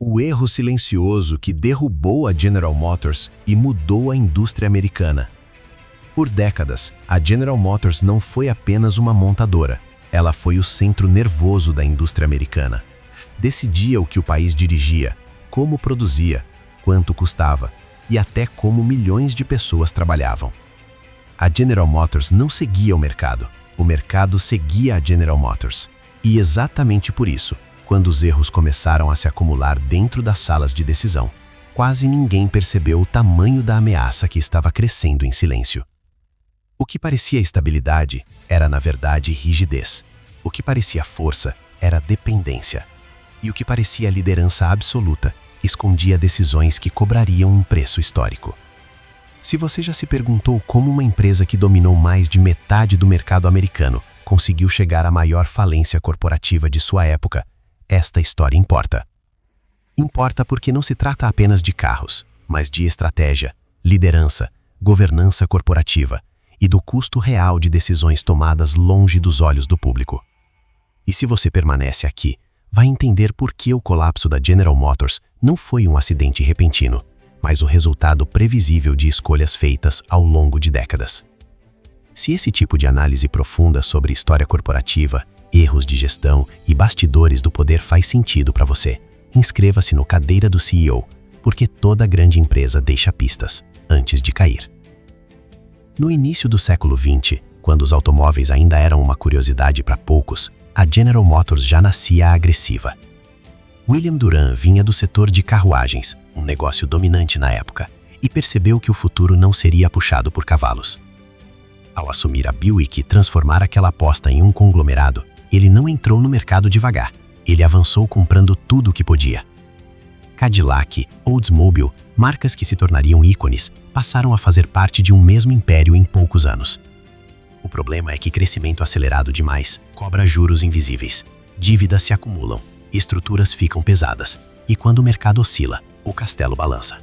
O erro silencioso que derrubou a General Motors e mudou a indústria americana. Por décadas, a General Motors não foi apenas uma montadora. Ela foi o centro nervoso da indústria americana. Decidia o que o país dirigia, como produzia, quanto custava e até como milhões de pessoas trabalhavam. A General Motors não seguia o mercado seguia a General Motors. E exatamente por isso, quando os erros começaram a se acumular dentro das salas de decisão, quase ninguém percebeu o tamanho da ameaça que estava crescendo em silêncio. O que parecia estabilidade era, na verdade, rigidez. O que parecia força era dependência. E o que parecia liderança absoluta escondia decisões que cobrariam um preço histórico. Se você já se perguntou como uma empresa que dominou mais de metade do mercado americano conseguiu chegar à maior falência corporativa de sua época, esta história importa. Importa porque não se trata apenas de carros, mas de estratégia, liderança, governança corporativa e do custo real de decisões tomadas longe dos olhos do público. E se você permanece aqui, vai entender por que o colapso da General Motors não foi um acidente repentino, mas o resultado previsível de escolhas feitas ao longo de décadas. Se esse tipo de análise profunda sobre história corporativa, erros de gestão e bastidores do poder faz sentido para você, inscreva-se no Cadeira do CEO, porque toda grande empresa deixa pistas antes de cair. No início do século XX, quando os automóveis ainda eram uma curiosidade para poucos, a General Motors já nascia agressiva. William Durant vinha do setor de carruagens, um negócio dominante na época, e percebeu que o futuro não seria puxado por cavalos. Ao assumir a Buick e transformar aquela aposta em um conglomerado, ele não entrou no mercado devagar, ele avançou comprando tudo o que podia. Cadillac, Oldsmobile, marcas que se tornariam ícones, passaram a fazer parte de um mesmo império em poucos anos. O problema é que crescimento acelerado demais cobra juros invisíveis, dívidas se acumulam, estruturas ficam pesadas, e quando o mercado oscila, o castelo balança.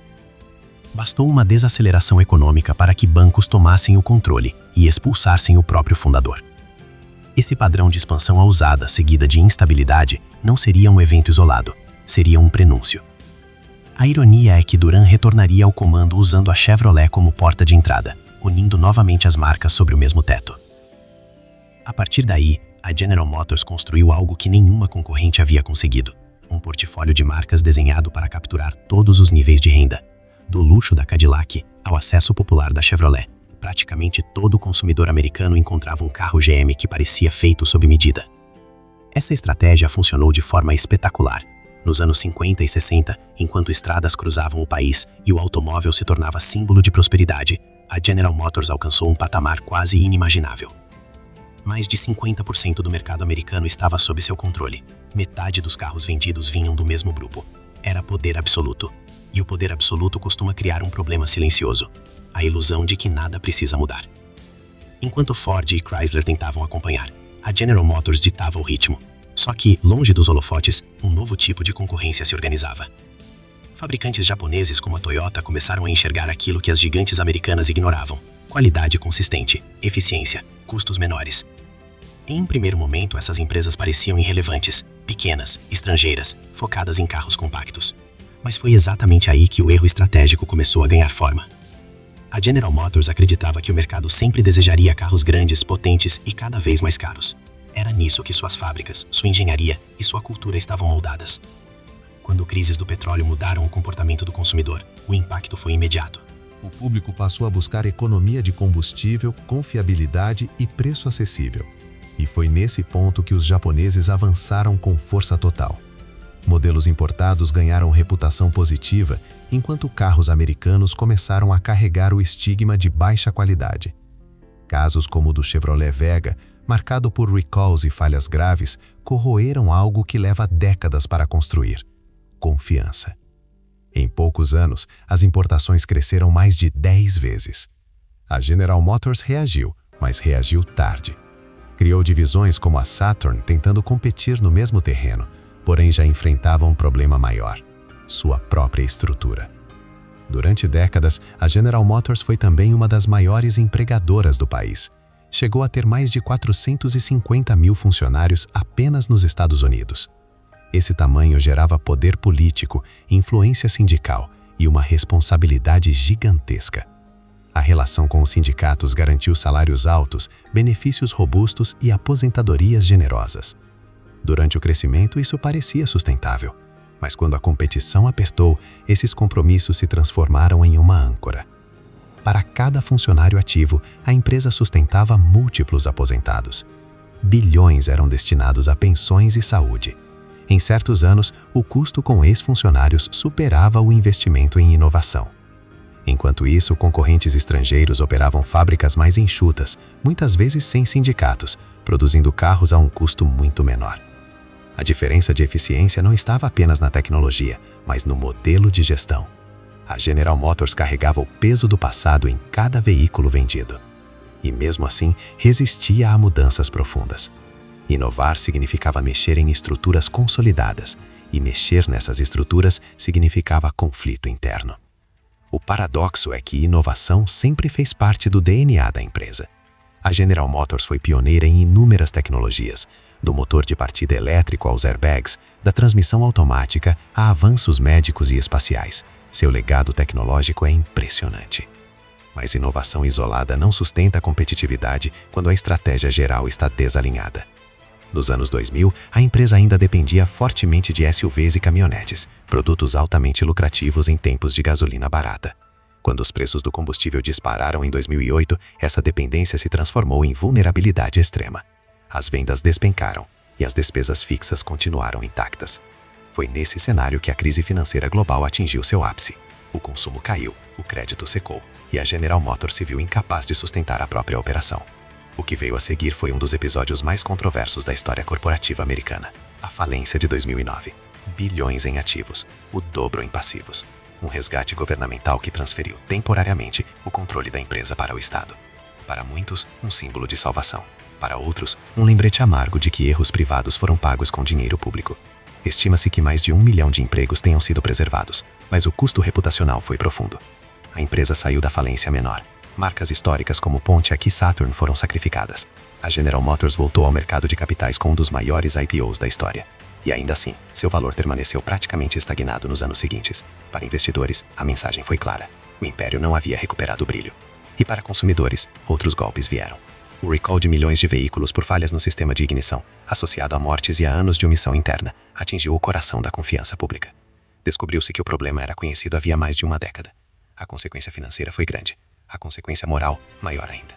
Bastou uma desaceleração econômica para que bancos tomassem o controle e expulsassem o próprio fundador. Esse padrão de expansão ousada, seguida de instabilidade, não seria um evento isolado, seria um prenúncio. A ironia é que Durant retornaria ao comando usando a Chevrolet como porta de entrada, unindo novamente as marcas sobre o mesmo teto. A partir daí, a General Motors construiu algo que nenhuma concorrente havia conseguido, um portfólio de marcas desenhado para capturar todos os níveis de renda, do luxo da Cadillac ao acesso popular da Chevrolet. Praticamente todo consumidor americano encontrava um carro GM que parecia feito sob medida. Essa estratégia funcionou de forma espetacular. Nos anos 50 e 60, enquanto estradas cruzavam o país e o automóvel se tornava símbolo de prosperidade, a General Motors alcançou um patamar quase inimaginável. Mais de 50% do mercado americano estava sob seu controle. Metade dos carros vendidos vinham do mesmo grupo. Era poder absoluto. E o poder absoluto costuma criar um problema silencioso: a ilusão de que nada precisa mudar. Enquanto Ford e Chrysler tentavam acompanhar, a General Motors ditava o ritmo. Só que, longe dos holofotes, um novo tipo de concorrência se organizava. Fabricantes japoneses como a Toyota começaram a enxergar aquilo que as gigantes americanas ignoravam: qualidade consistente, eficiência, custos menores. Em um primeiro momento, essas empresas pareciam irrelevantes, pequenas, estrangeiras, focadas em carros compactos. Mas foi exatamente aí que o erro estratégico começou a ganhar forma. A General Motors acreditava que o mercado sempre desejaria carros grandes, potentes e cada vez mais caros. Era nisso que suas fábricas, sua engenharia e sua cultura estavam moldadas. Quando crises do petróleo mudaram o comportamento do consumidor, o impacto foi imediato. O público passou a buscar economia de combustível, confiabilidade e preço acessível. E foi nesse ponto que os japoneses avançaram com força total. Modelos importados ganharam reputação positiva, enquanto carros americanos começaram a carregar o estigma de baixa qualidade. Casos como o do Chevrolet Vega, marcado por recalls e falhas graves, corroeram algo que leva décadas para construir: confiança. Em poucos anos, as importações cresceram mais de 10 vezes. A General Motors reagiu, mas reagiu tarde. Criou divisões como a Saturn tentando competir no mesmo terreno, porém já enfrentava um problema maior: sua própria estrutura. Durante décadas, a General Motors foi também uma das maiores empregadoras do país. Chegou a ter mais de 450 mil funcionários apenas nos Estados Unidos. Esse tamanho gerava poder político, influência sindical e uma responsabilidade gigantesca. A relação com os sindicatos garantiu salários altos, benefícios robustos e aposentadorias generosas. Durante o crescimento, isso parecia sustentável, mas quando a competição apertou, esses compromissos se transformaram em uma âncora. Para cada funcionário ativo, a empresa sustentava múltiplos aposentados. Bilhões eram destinados a pensões e saúde. Em certos anos, o custo com ex-funcionários superava o investimento em inovação. Enquanto isso, concorrentes estrangeiros operavam fábricas mais enxutas, muitas vezes sem sindicatos, produzindo carros a um custo muito menor. A diferença de eficiência não estava apenas na tecnologia, mas no modelo de gestão. A General Motors carregava o peso do passado em cada veículo vendido. E mesmo assim, resistia a mudanças profundas. Inovar significava mexer em estruturas consolidadas, e mexer nessas estruturas significava conflito interno. O paradoxo é que inovação sempre fez parte do DNA da empresa. A General Motors foi pioneira em inúmeras tecnologias, do motor de partida elétrico aos airbags, da transmissão automática a avanços médicos e espaciais. Seu legado tecnológico é impressionante. Mas inovação isolada não sustenta a competitividade quando a estratégia geral está desalinhada. Nos anos 2000, a empresa ainda dependia fortemente de SUVs e caminhonetes, produtos altamente lucrativos em tempos de gasolina barata. Quando os preços do combustível dispararam em 2008, essa dependência se transformou em vulnerabilidade extrema. As vendas despencaram e as despesas fixas continuaram intactas. Foi nesse cenário que a crise financeira global atingiu seu ápice. O consumo caiu, o crédito secou e a General Motors se viu incapaz de sustentar a própria operação. O que veio a seguir foi um dos episódios mais controversos da história corporativa americana. A falência de 2009. Bilhões em ativos, o dobro em passivos. Um resgate governamental que transferiu temporariamente o controle da empresa para o Estado. Para muitos, um símbolo de salvação. Para outros, um lembrete amargo de que erros privados foram pagos com dinheiro público. Estima-se que mais de 1 milhão de empregos tenham sido preservados, mas o custo reputacional foi profundo. A empresa saiu da falência menor. Marcas históricas como Pontiac e Saturn foram sacrificadas. A General Motors voltou ao mercado de capitais com um dos maiores IPOs da história. E ainda assim, seu valor permaneceu praticamente estagnado nos anos seguintes. Para investidores, a mensagem foi clara. O império não havia recuperado o brilho. E para consumidores, outros golpes vieram. O recall de milhões de veículos por falhas no sistema de ignição, associado a mortes e a anos de omissão interna, atingiu o coração da confiança pública. Descobriu-se que o problema era conhecido havia mais de uma década. A consequência financeira foi grande. A consequência moral, maior ainda.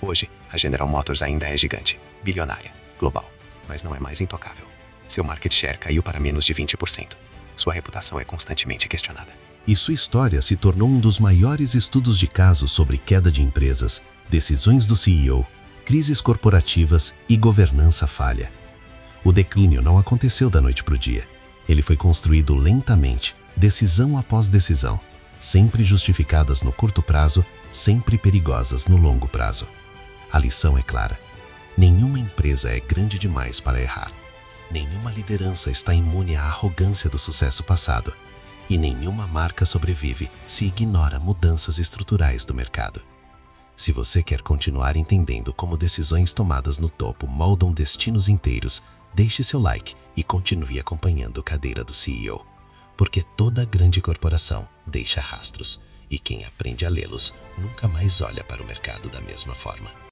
Hoje, a General Motors ainda é gigante, bilionária, global, mas não é mais intocável. Seu market share caiu para menos de 20%. Sua reputação é constantemente questionada. E sua história se tornou um dos maiores estudos de casos sobre queda de empresas, decisões do CEO, crises corporativas e governança falha. O declínio não aconteceu da noite para o dia. Ele foi construído lentamente, decisão após decisão, sempre justificadas no curto prazo, sempre perigosas no longo prazo. A lição é clara. Nenhuma empresa é grande demais para errar. Nenhuma liderança está imune à arrogância do sucesso passado. E nenhuma marca sobrevive se ignora mudanças estruturais do mercado. Se você quer continuar entendendo como decisões tomadas no topo moldam destinos inteiros, deixe seu like e continue acompanhando Cadeira do CEO. Porque toda grande corporação deixa rastros, e quem aprende a lê-los nunca mais olha para o mercado da mesma forma.